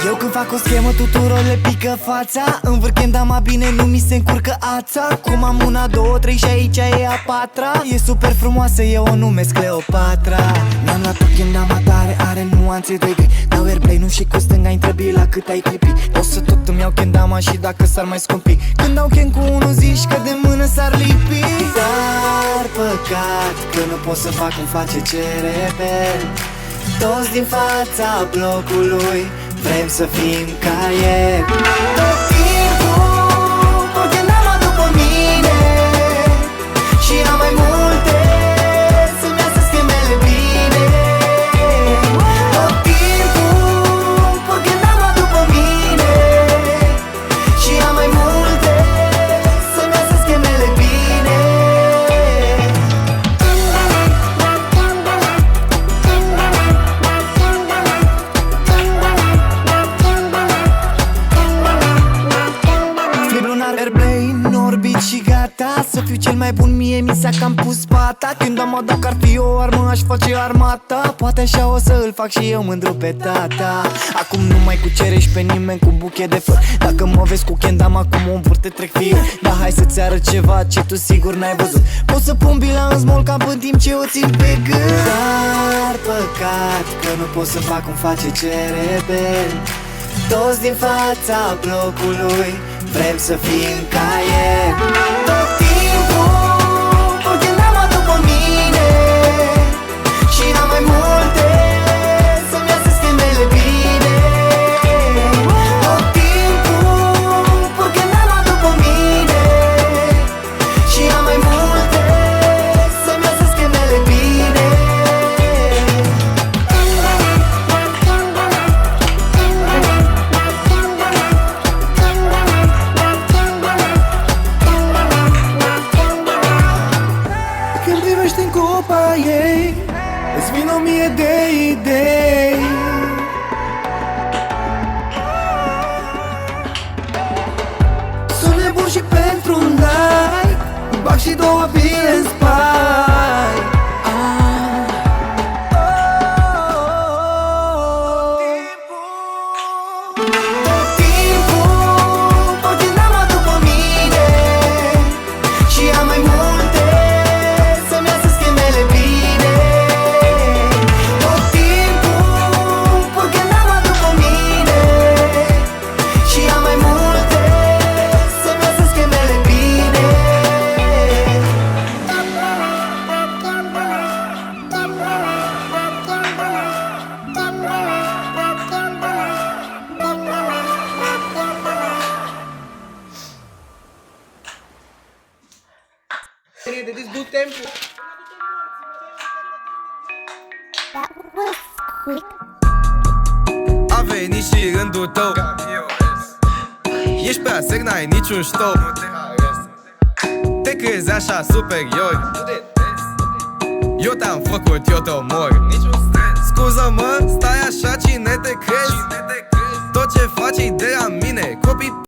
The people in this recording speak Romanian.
Eu când fac o schemă tuturor le pică fața. Învârchem dama bine, nu mi se încurcă ața. Cum am una, două, trei și aici e a patra. E super frumoasă, eu o numesc Cleopatra. Mi-am luat-o când dama tare, are nuanțe de gri. Dau airplay, nu și cu stânga întrebi la cât ai clipi. O să tot îmi iau dama și dacă s-ar mai scumpi. Când dau chem cu unul zici că de mână s-ar lipi. Dar păcat că nu pot să fac cum face CRB. Toți din fața blocului vrem să fim ca el. Tot timpul poate n-am după mine și am mai multe să-mi iasă schemele bine. Tot timpul poate n-am după mine și am mai multe să-mi iasă schemele bine. Airplay, în orbit și gata. Să fiu cel mai bun, mie mi s-a cam pus pata. Când am dacă ar fi o armă, aș face armata. Poate așa o să îl fac și eu mândru pe tata. Acum nu mai cucerești pe nimeni cu buchet de flori. Dacă mă vezi cu kendama, acum o te trec fir. Dar hai să-ți arăt ceva ce tu sigur n-ai văzut. Pot să pun bila în small cap în timp ce o țin pe gând. Dar păcat că nu pot să fac cum face CRB. Toți din fața blocului vrem să fim ca el. Tot timpul poate n-am după mine și am mai multe să-mi iasă schemele bine. Tot timpul poate n-am după mine și am mai multe să-mi iasă schemele bine. Când privești în copa ei, îți vin 1000 de idei. Sunt nebun și pentru un like, bag și 2 bile în spate. Tot timpul poate n-am după mine și am mai multe să-mi iasă schemele bine. Tot timpul poate n-am după mine și am mai multe să-mi iasă schemele bine. Deci du tempo. A venit și rândul tău. Ești prea sec, n-ai niciun ștou. Te crezi așa superior. Eu te-am făcut, eu te omor. Scuză-mă, stai așa, cine te crezi? Tot ce faci e de la mine. Copii